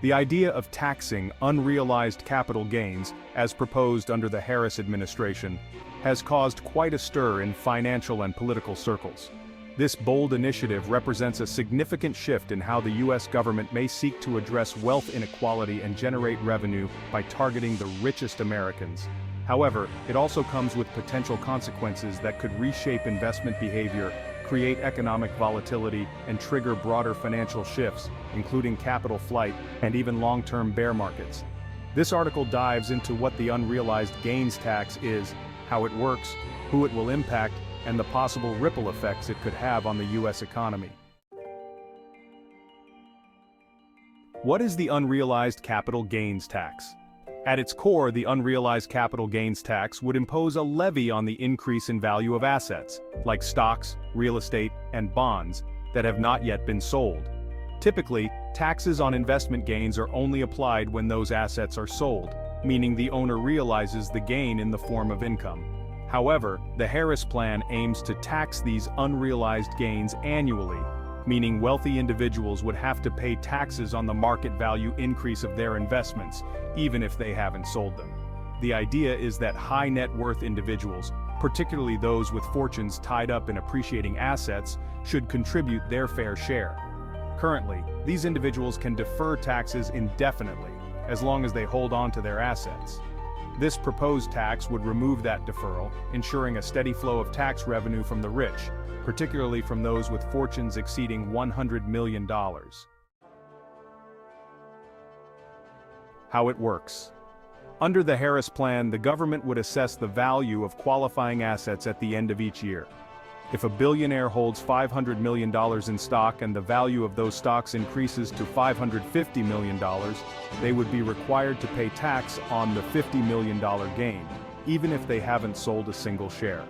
The idea of taxing unrealized capital gains, as proposed under the Harris administration, has caused quite a stir in financial and political circles. This bold initiative represents a significant shift in how the U.S. government may seek to address wealth inequality and generate revenue by targeting the richest Americans. However, it also comes with potential consequences that could reshape investment behavior, create economic volatility, and trigger broader financial shifts, including capital flight and even long-term bear markets. This article dives into what the unrealized gains tax is, how it works, who it will impact, and the possible ripple effects it could have on the U.S. economy. What is the unrealized capital gains tax? At its core, the unrealized capital gains tax would impose a levy on the increase in value of assets, like stocks, real estate, and bonds, that have not yet been sold. Typically, taxes on investment gains are only applied when those assets are sold, meaning the owner realizes the gain in the form of income. However, the Harris Plan aims to tax these unrealized gains annually, meaning wealthy individuals would have to pay taxes on the market value increase of their investments, even if they haven't sold them. The idea is that high net worth individuals, particularly those with fortunes tied up in appreciating assets, should contribute their fair share. Currently, these individuals can defer taxes indefinitely, as long as they hold on to their assets. This proposed tax would remove that deferral, ensuring a steady flow of tax revenue from the rich, particularly from those with fortunes exceeding $100 million. How it works. Under the Harris Plan, the government would assess the value of qualifying assets at the end of each year. If a billionaire holds $500 million in stock and the value of those stocks increases to $550 million, they would be required to pay tax on the $50 million gain, even if they haven't sold a single share.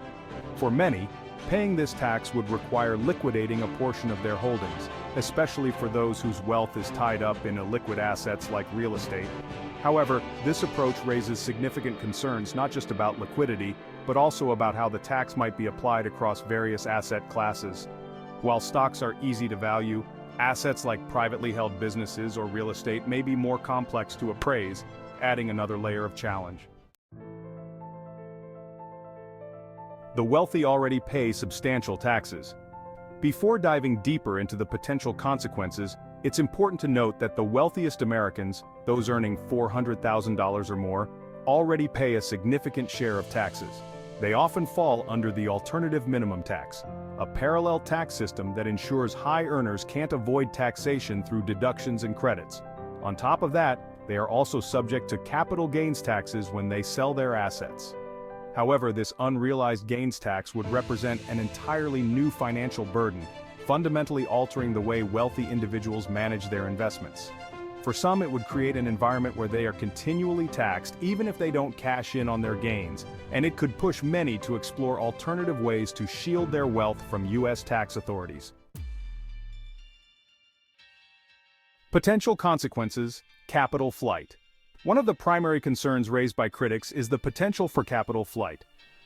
For many, paying this tax would require liquidating a portion of their holdings, especially for those whose wealth is tied up in illiquid assets like real estate. However, this approach raises significant concerns not just about liquidity, but also about how the tax might be applied across various asset classes. While stocks are easy to value, assets like privately held businesses or real estate may be more complex to appraise, adding another layer of challenge. The wealthy already pay substantial taxes. Before diving deeper into the potential consequences, it's important to note that the wealthiest Americans, those earning $400,000 or more, already pay a significant share of taxes. They often fall under the alternative minimum tax, a parallel tax system that ensures high earners can't avoid taxation through deductions and credits. On top of that, they are also subject to capital gains taxes when they sell their assets. However, this unrealized gains tax would represent an entirely new financial burden, fundamentally altering the way wealthy individuals manage their investments. For some, it would create an environment where they are continually taxed even if they don't cash in on their gains, and it could push many to explore alternative ways to shield their wealth from U.S. tax authorities. Potential consequences: capital flight. One of the primary concerns raised by critics is the potential for capital flight.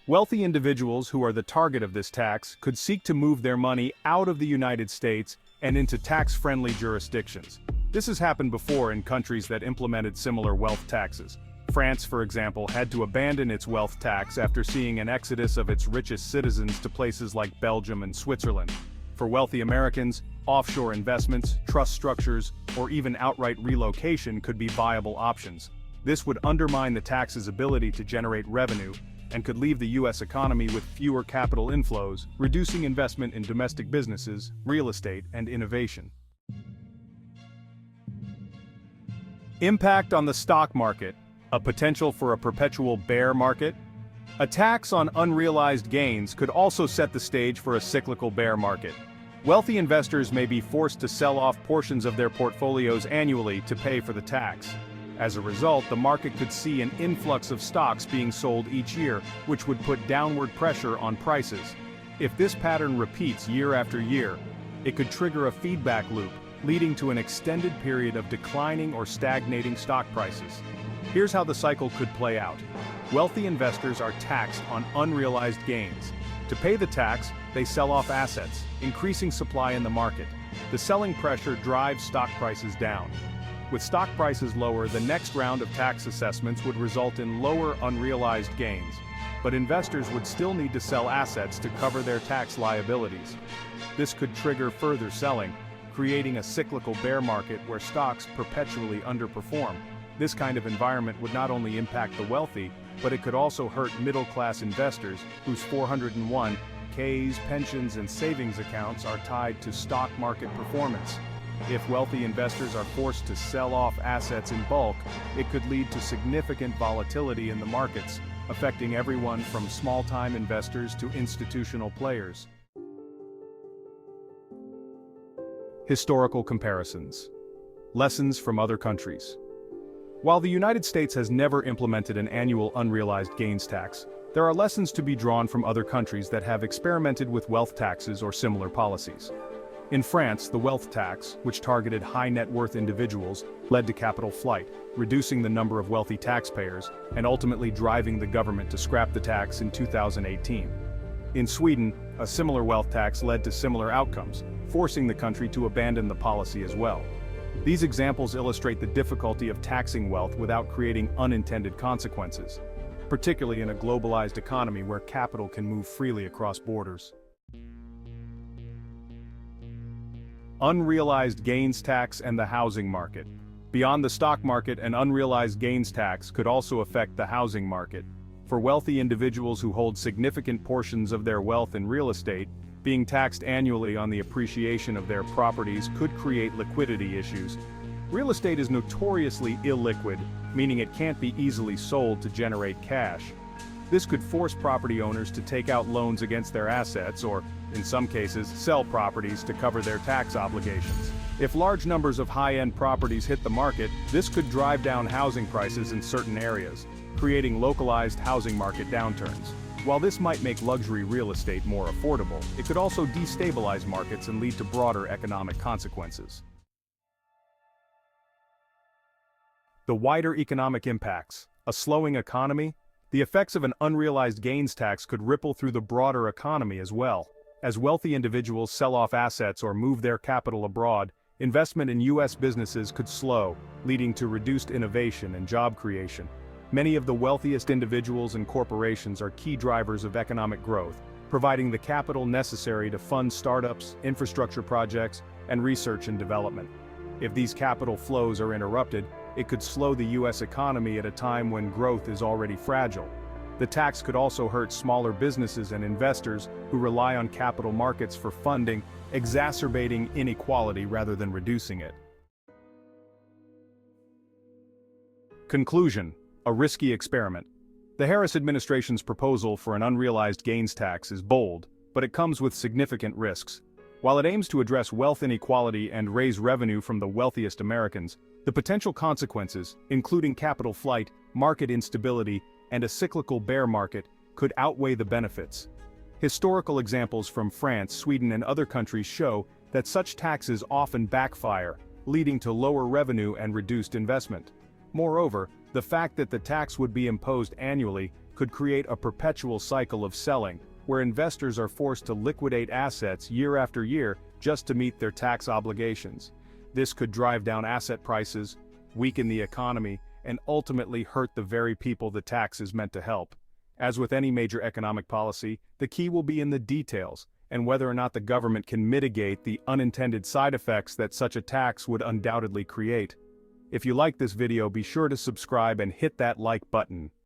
Wealthy individuals who are the target of this tax could seek to move their money out of the United States and into tax-friendly jurisdictions. This has happened before in countries that implemented similar wealth taxes. France, for example, had to abandon its wealth tax after seeing an exodus of its richest citizens to places like Belgium and Switzerland. For wealthy Americans, offshore investments, trust structures, or even outright relocation could be viable options. This would undermine the tax's ability to generate revenue and could leave the U.S. economy with fewer capital inflows, reducing investment in domestic businesses, real estate, and innovation. Impact on the stock market: a potential for a perpetual bear market. A tax on unrealized gains could also set the stage for a cyclical bear market. Wealthy investors may be forced to sell off portions of their portfolios annually to pay for the tax. As a result, the market could see an influx of stocks being sold each year, which would put downward pressure on prices. If this pattern repeats year after year, it could trigger a feedback loop, leading to an extended period of declining or stagnating stock prices. Here's how the cycle could play out. Wealthy investors are taxed on unrealized gains. To pay the tax, they sell off assets, increasing supply in the market. The selling pressure drives stock prices down. With stock prices lower, the next round of tax assessments would result in lower unrealized gains, but investors would still need to sell assets to cover their tax liabilities. This could trigger further selling, creating a cyclical bear market where stocks perpetually underperform. This kind of environment would not only impact the wealthy, but it could also hurt middle-class investors whose 401(k)s, pensions, and savings accounts are tied to stock market performance. If wealthy investors are forced to sell off assets in bulk, it could lead to significant volatility in the markets, affecting everyone from small-time investors to institutional players. Historical comparisons. Lessons from other countries. While the United States has never implemented an annual unrealized gains tax, there are lessons to be drawn from other countries that have experimented with wealth taxes or similar policies. In France, the wealth tax, which targeted high net worth individuals, led to capital flight, reducing the number of wealthy taxpayers, and ultimately driving the government to scrap the tax in 2018. In Sweden, a similar wealth tax led to similar outcomes, forcing the country to abandon the policy as well. These examples illustrate the difficulty of taxing wealth without creating unintended consequences, particularly in a globalized economy where capital can move freely across borders. Unrealized gains tax and the housing market. Beyond the stock market, an unrealized gains tax could also affect the housing market. For wealthy individuals who hold significant portions of their wealth in real estate, being taxed annually on the appreciation of their properties could create liquidity issues. Real estate is notoriously illiquid, meaning it can't be easily sold to generate cash. This could force property owners to take out loans against their assets or, in some cases, sell properties to cover their tax obligations. If large numbers of high-end properties hit the market, this could drive down housing prices in certain areas, creating localized housing market downturns. While this might make luxury real estate more affordable, it could also destabilize markets and lead to broader economic consequences. The wider economic impacts. A slowing economy? The effects of an unrealized gains tax could ripple through the broader economy as well. As wealthy individuals sell off assets or move their capital abroad, investment in U.S. businesses could slow, leading to reduced innovation and job creation. Many of the wealthiest individuals and corporations are key drivers of economic growth, providing the capital necessary to fund startups, infrastructure projects, and research and development. If these capital flows are interrupted, it could slow the U.S. economy at a time when growth is already fragile. The tax could also hurt smaller businesses and investors who rely on capital markets for funding, exacerbating inequality rather than reducing it. Conclusion. A risky experiment. The Harris administration's proposal for an unrealized gains tax is bold, but it comes with significant risks. While it aims to address wealth inequality and raise revenue from the wealthiest Americans, the potential consequences, including capital flight, market instability, and a cyclical bear market, could outweigh the benefits. Historical examples from France, Sweden, and other countries show that such taxes often backfire, leading to lower revenue and reduced investment. Moreover, the fact that the tax would be imposed annually could create a perpetual cycle of selling, where investors are forced to liquidate assets year after year just to meet their tax obligations. This could drive down asset prices, weaken the economy, and ultimately hurt the very people the tax is meant to help. As with any major economic policy, the key will be in the details, and whether or not the government can mitigate the unintended side effects that such a tax would undoubtedly create. If you like this video, be sure to subscribe and hit that like button.